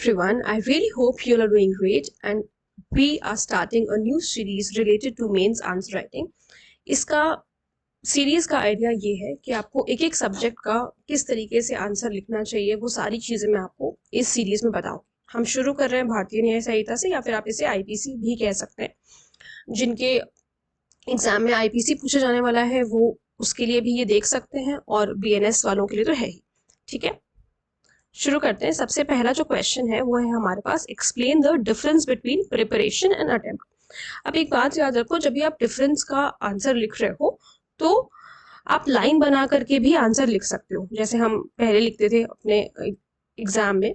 everyone. I really hope you are doing great and we are starting a new series related to mains answer writing. इसका series का idea ये है कि आपको एक एक सब्जेक्ट का किस तरीके से आंसर लिखना चाहिए, वो सारी चीजें मैं आपको इस सीरीज में बताऊं। हम शुरू कर रहे हैं भारतीय न्याय संहिता से, या फिर आप इसे आईपीसी भी कह सकते हैं। जिनके एग्जाम में आईपीसी पूछा जाने वाला है वो उसके लिए भी ये देख सकते हैं, और बीएनएस वालों के लिए तो है ही। ठीक है, शुरू करते हैं। सबसे पहला जो क्वेश्चन है वो है हमारे पास, explain the difference between preparation and attempt. अब एक बात याद रखो, जब भी आप डिफरेंस का आंसर लिख रहे हो तो आप लाइन बना करके भी आंसर लिख सकते हो, जैसे हम पहले लिखते थे अपने एग्जाम में,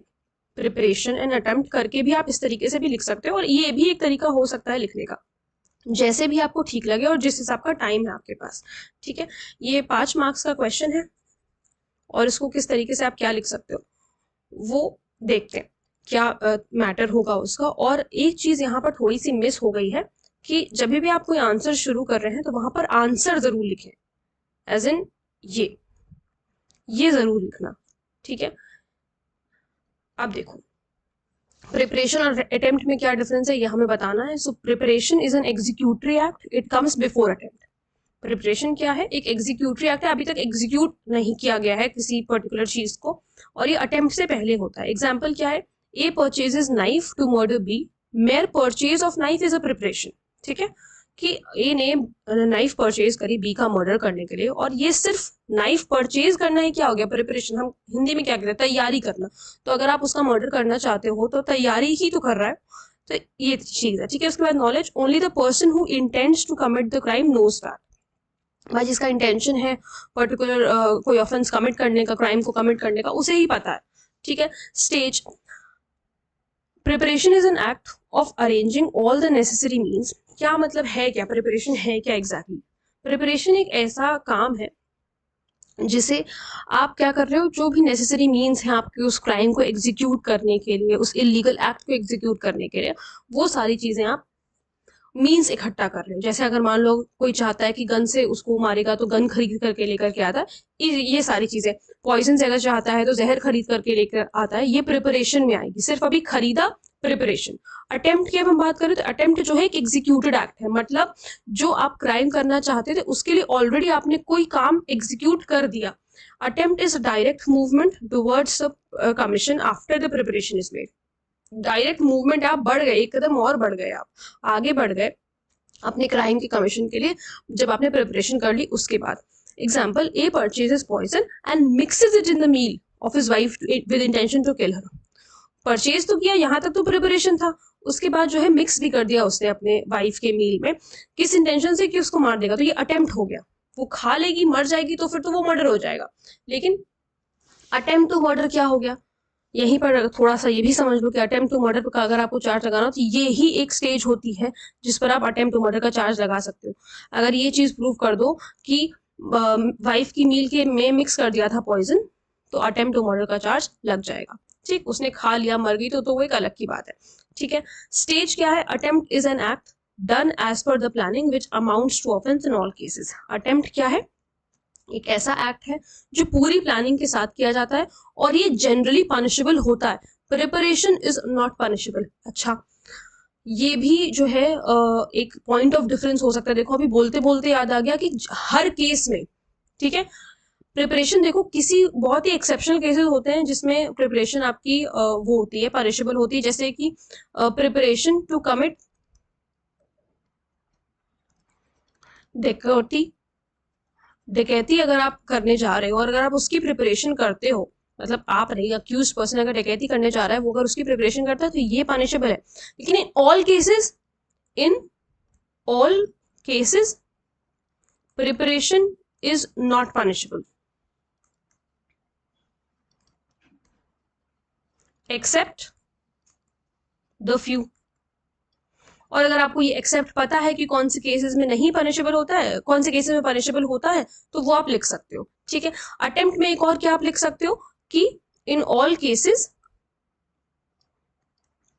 प्रिपरेशन एंड अटेम्प्ट करके भी आप इस तरीके से भी लिख सकते हो। और ये भी एक तरीका हो सकता है लिखने का, जैसे भी आपको ठीक लगे और जिस हिसाब का टाइम है आपके पास। ठीक है, ये 5 मार्क्स का क्वेश्चन है और इसको किस तरीके से आप क्या लिख सकते हो वो देखते हैं, क्या मैटर होगा उसका। और एक चीज यहाँ पर थोड़ी सी मिस हो गई है कि जब भी आप कोई आंसर शुरू कर रहे हैं तो वहां पर आंसर जरूर लिखें, एज इन ये जरूर लिखना। ठीक है, अब देखो प्रिपरेशन और अटेम्प्ट में क्या डिफरेंस है ये हमें बताना है। So preparation is an executory act, it comes before attempt. Preparation क्या है? एक एग्जीक्यूटरी एक्ट है, अभी तक एग्जीक्यूट नहीं किया गया है किसी पर्टिकुलर चीज को, और ये अटेम्प्ट से पहले होता है। एग्जाम्पल क्या है? A purchases knife to murder B, mere purchase of knife is a preparation. ठीक है, कि ए ने नाइफ परचेज करी बी का मर्डर करने के लिए, और ये सिर्फ नाइफ परचेज करना ही क्या हो गया? प्रिपरेशन। हम हिंदी में क्या कहते हैं? तैयारी करना। तो अगर आप उसका मर्डर करना चाहते हो तो तैयारी ही तो कर रहा है, तो ये चीज है। ठीक है, उसके बाद knowledge, only the person who intends to commit the crime knows that. भाई जिसका इंटेंशन है पर्टिकुलर कोई ऑफेंस कमिट करने का, क्राइम को कमिट करने का, उसे ही पता है। ठीक है, stage, preparation is an act of arranging all the necessary means. क्या मतलब है, क्या प्रिपरेशन है क्या एग्जैक्टली? प्रिपरेशन एक ऐसा काम है जिसे आप क्या कर रहे हो, जो भी नेसेसरी मीन्स हैं आपके उस क्राइम को एग्जीक्यूट करने के लिए, उस इलीगल एक्ट को एग्जीक्यूट करने के लिए, वो सारी चीजें आप मीन्स इकट्ठा कर रहे हो। जैसे अगर मान लो कोई चाहता है कि गन से उसको मारेगा तो गन खरीद करके लेकर के आता है, ये सारी चीजें। पॉइजन से अगर चाहता है तो जहर खरीद करके लेकर आता है, ये प्रिपरेशन में आएगी। सिर्फ अभी खरीदा, प्रिपरेशन। अटेम्प्ट की अब हम बात करें तो अटेम्प्ट जो है एक एग्जीक्यूटेड एक्ट है, मतलब जो आप क्राइम करना चाहते थे उसके लिए ऑलरेडी आपने कोई काम एग्जीक्यूट कर दिया। Attempt is direct movement towards commission after the preparation is made. Direct movement, आप बढ़ गए, एक कदम और बढ़ गए, आप आगे बढ़ गए अपने क्राइम के कमीशन के लिए, जब आपने प्रिपरेशन कर ली उसके बाद। Example, a purchases poison and mixes it in the meal of his wife with intention to kill her. Purchase तो किया, यहाँ तक तो प्रिपरेशन था, उसके बाद जो है मिक्स भी कर दिया उसने अपने वाइफ के मील में, किस इंटेंशन से कि उसको मार देगा, तो ये अटेम्प्ट हो गया। वो खा लेगी, मर जाएगी तो फिर तो वो मर्डर हो जाएगा, लेकिन अटेम्प्ट टू मर्डर क्या हो गया? यहीं पर थोड़ा सा ये भी समझ लो कि अटेम्प्ट टू मर्डर का अगर आपको चार्ज लगाना हो तो ये ही एक स्टेज होती है जिस पर आप अटेम्प्ट टू मर्डर का चार्ज लगा सकते हो। अगर ये चीज प्रूव कर दो कि वाइफ की मील के में मिक्स कर दिया था पॉइजन, तो अटेम्प्ट टू मर्डर का चार्ज लग जाएगा। ठीक, उसने खा लिया, मर गई तो वो एक अलग की बात है। ठीक है, स्टेज क्या है? Attempt is an act done as per the planning which amounts to offence in all cases. Attempt क्या है? एक ऐसा एक्ट है जो पूरी प्लानिंग के साथ किया जाता है और ये जनरली पनिशेबल होता है। Preparation is not punishable. अच्छा, ये भी जो है एक पॉइंट ऑफ डिफरेंस हो सकता है। देखो अभी बोलते बोलते याद आ गया कि हर केस में, ठीक है, प्रिपरेशन, देखो किसी बहुत ही एक्सेप्शनल केसेस होते हैं जिसमें प्रिपरेशन आपकी वो होती है, पनिशेबल होती है, जैसे कि प्रिपरेशन टू कमिट डकैती अगर आप करने जा रहे हो और अगर आप उसकी प्रिपरेशन करते हो, मतलब आप नहीं, अक्यूज पर्सन अगर डकैती करने जा रहा है वो अगर उसकी प्रिपरेशन करता है तो ये पनिशेबल है। लेकिन in all cases preparation is not punishable except the few. और अगर आपको ये एक्सेप्ट पता है कि कौन से केसेस में नहीं पनिशेबल होता है, कौन से केसेस में पनिशेबल होता है, तो वो आप लिख सकते हो। ठीक है, अटेम्प्ट में एक और क्या आप लिख सकते हो कि इन all cases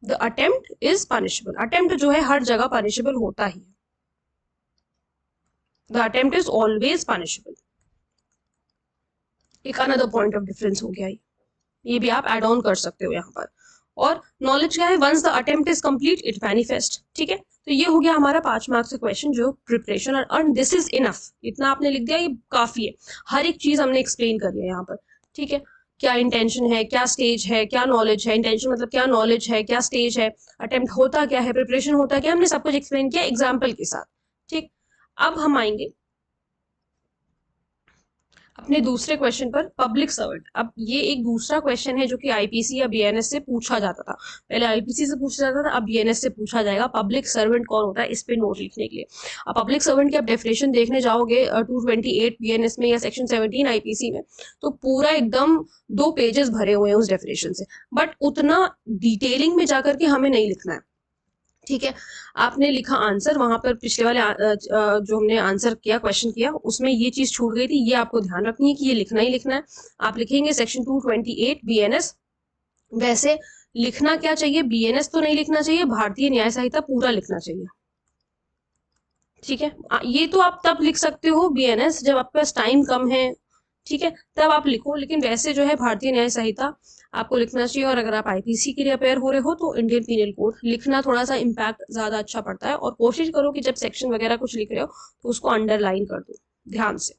the attempt is punishable. Attempt जो है हर जगह पनिशेबल होता ही है, the attempt is always punishable. एक अनदर पॉइंट ऑफ डिफरेंस हो गया, ये भी आप एड ऑन कर सकते हो यहाँ पर। और नॉलेज क्या है, once the attempt is complete it manifest. ठीक है, तो ये हो गया हमारा 5 मार्क्स का क्वेश्चन जो प्रिपरेशन, और दिस इज इनफ, इतना आपने लिख दिया ये काफी है। हर एक चीज हमने एक्सप्लेन करी है यहाँ पर। ठीक है, क्या इंटेंशन है, क्या स्टेज है, क्या नॉलेज है, इंटेंशन मतलब क्या नॉलेज है, क्या स्टेज है, अटेम्प्ट होता क्या है, प्रिपरेशन होता क्या, हमने सब कुछ एक्सप्लेन किया एग्जाम्पल के साथ। ठीक, अब हम आएंगे अपने दूसरे क्वेश्चन पर, पब्लिक सर्वेंट। अब ये एक दूसरा क्वेश्चन है जो कि आईपीसी या बीएनएस से पूछा जाता था। पहले आईपीसी से पूछा जाता था, अब बीएनएस से पूछा जाएगा। पब्लिक सर्वेंट कौन होता है, इस पे नोट लिखने के लिए। अब पब्लिक सर्वेंट की आप डेफिनेशन देखने जाओगे 228 बीएनएस में या सेक्शन 17 आईपीसी में, तो पूरा एकदम 2 पेजेस भरे हुए हैं उस डेफिनेशन से, बट उतना डिटेलिंग में जाकर के हमें नहीं लिखना है। ठीक है, आपने लिखा आंसर, वहां पर पिछले वाले जो हमने आंसर किया, क्वेश्चन किया, उसमें ये चीज छूट गई थी, ये आपको ध्यान रखनी है कि ये लिखना ही लिखना है। आप लिखेंगे सेक्शन 228 बीएनएस। वैसे लिखना क्या चाहिए, बीएनएस तो नहीं लिखना चाहिए, भारतीय न्याय संहिता पूरा लिखना चाहिए। ठीक है, ये तो आप तब लिख सकते हो बीएनएस जब आपके पास टाइम कम है। ठीक है, तब आप लिखो, लेकिन वैसे जो है भारतीय न्याय संहिता आपको लिखना चाहिए। और अगर आप आईपीसी के लिए अपेयर हो रहे हो तो इंडियन पीनल कोड लिखना, थोड़ा सा इम्पैक्ट ज्यादा अच्छा पड़ता है। और कोशिश करो कि जब सेक्शन वगैरह कुछ लिख रहे हो तो उसको अंडरलाइन कर दो ध्यान से।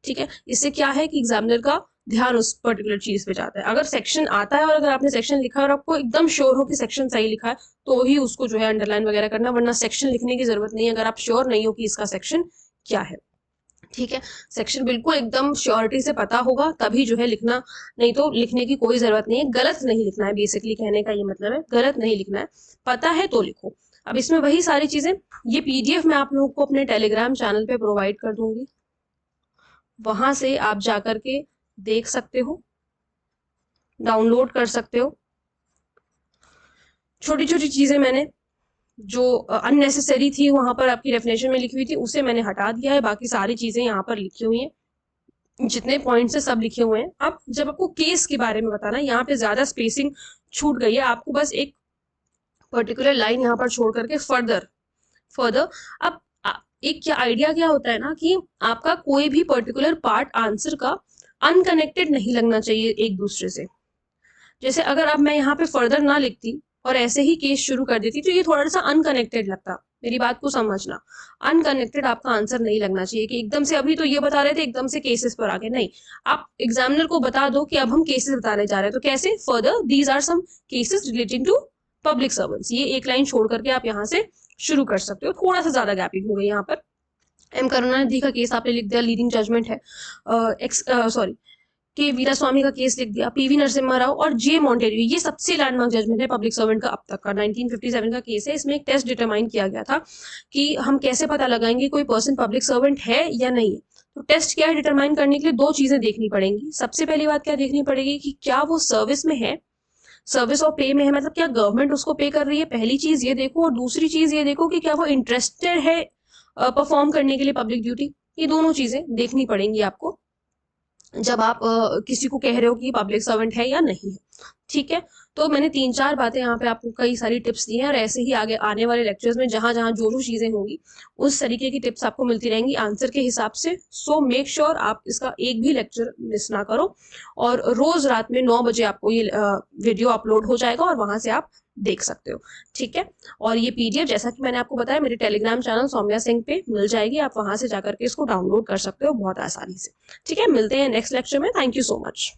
ठीक है, इससे क्या है कि एग्जामिनर का ध्यान उस पर्टिकुलर चीज पे जाता है। अगर सेक्शन आता है और अगर आपने सेक्शन लिखा है और आपको एकदम श्योर हो कि सेक्शन सही लिखा है, तो ही उसको जो है अंडरलाइन वगैरह करना, वरना सेक्शन लिखने की जरूरत नहीं है अगर आप श्योर नहीं हो कि इसका सेक्शन क्या है। ठीक है, सेक्शन बिल्कुल एकदम श्योरिटी से पता होगा तभी जो है लिखना, नहीं तो लिखने की कोई जरूरत नहीं है। गलत नहीं लिखना है, बेसिकली कहने का ये मतलब है, गलत नहीं लिखना है, पता है तो लिखो। अब इसमें वही सारी चीजें, ये पीडीएफ मैं आप लोगों को अपने टेलीग्राम चैनल पे प्रोवाइड कर दूंगी, वहां से आप जाकर के देख सकते हो, डाउनलोड कर सकते हो। छोटी छोटी चीजें मैंने जो अननेसेसरी थी वहां पर आपकी डेफिनेशन में लिखी हुई थी उसे मैंने हटा दिया है, बाकी सारी चीजें यहाँ पर लिखी हुई हैं, जितने पॉइंट्स है सब लिखे हुए हैं। अब जब आपको केस के बारे में बताना, यहाँ पे ज्यादा स्पेसिंग छूट गई है, आपको बस एक पर्टिकुलर लाइन यहाँ पर छोड़ करके फर्दर फर्दर। अब एक क्या आइडिया क्या होता है ना कि आपका कोई भी पर्टिकुलर पार्ट आंसर का अनकनेक्टेड नहीं लगना चाहिए एक दूसरे से। जैसे अगर अब मैं यहाँ पे फर्दर ना लिखती और ऐसे ही केस शुरू कर देती तो ये थोड़ा सा अनकनेक्टेड लगता। मेरी बात को समझना, अनकनेक्टेड आपका आंसर नहीं लगना चाहिए कि एकदम से अभी तो ये बता रहे थे एकदम से केसेस पर आगे नहीं। आप एग्जामिनर को बता दो कि अब हम केसेस बताने जा रहे हैं, तो कैसे, further these are some cases relating to public servants, ये एक लाइन छोड़ करके आप यहाँ से शुरू कर सकते हो। थोड़ा सा ज्यादा गैपिंग हो गई यहाँ पर। एम करुणानिधि का केस आपने लिख दिया, लीडिंग जजमेंट है। सॉरी, के वीरास्वामी का केस लिख दिया, पीवी नरसिम्हा राव और जे मॉन्टेरियो, ये सबसे लैंडमार्क जजमेंट है पब्लिक सर्वेंट का अब तक का। 1957 का केस है। इसमें एक टेस्ट डिटरमाइन किया गया था कि हम कैसे पता लगाएंगे कोई पर्सन पब्लिक सर्वेंट है या नहीं है। तो टेस्ट क्या है, डिटरमाइन करने के लिए 2 चीजें देखनी पड़ेंगी। सबसे पहली बात क्या देखनी पड़ेगी कि क्या वो सर्विस में है, सर्विस और पे में है, मतलब क्या गवर्नमेंट उसको पे कर रही है, पहली चीज ये देखो। और दूसरी चीज ये देखो कि क्या वो इंटरेस्टेड है परफॉर्म करने के लिए पब्लिक ड्यूटी। ये दोनों चीजें देखनी पड़ेंगी आपको जब आप किसी को कह रहे हो कि पब्लिक सर्वेंट है या नहीं है। ठीक है, तो मैंने 3-4 बातें यहाँ पे आपको कई सारी टिप्स दी हैं, और ऐसे ही आगे आने वाले लेक्चर्स में जहां जहां जो जो चीजें होंगी उस तरीके की टिप्स आपको मिलती रहेंगी आंसर के हिसाब से। सो मेक श्योर आप इसका एक भी लेक्चर मिस ना करो, और रोज रात में 9 बजे आपको ये वीडियो अपलोड हो जाएगा और वहां से आप देख सकते हो। ठीक है, और ये पीडीएफ जैसा कि मैंने आपको बताया मेरे टेलीग्राम चैनल सौम्या सिंह पे मिल जाएगी, आप वहां से जाकर के इसको डाउनलोड कर सकते हो बहुत आसानी से। ठीक है, मिलते हैं नेक्स्ट लेक्चर में। Thank you so much.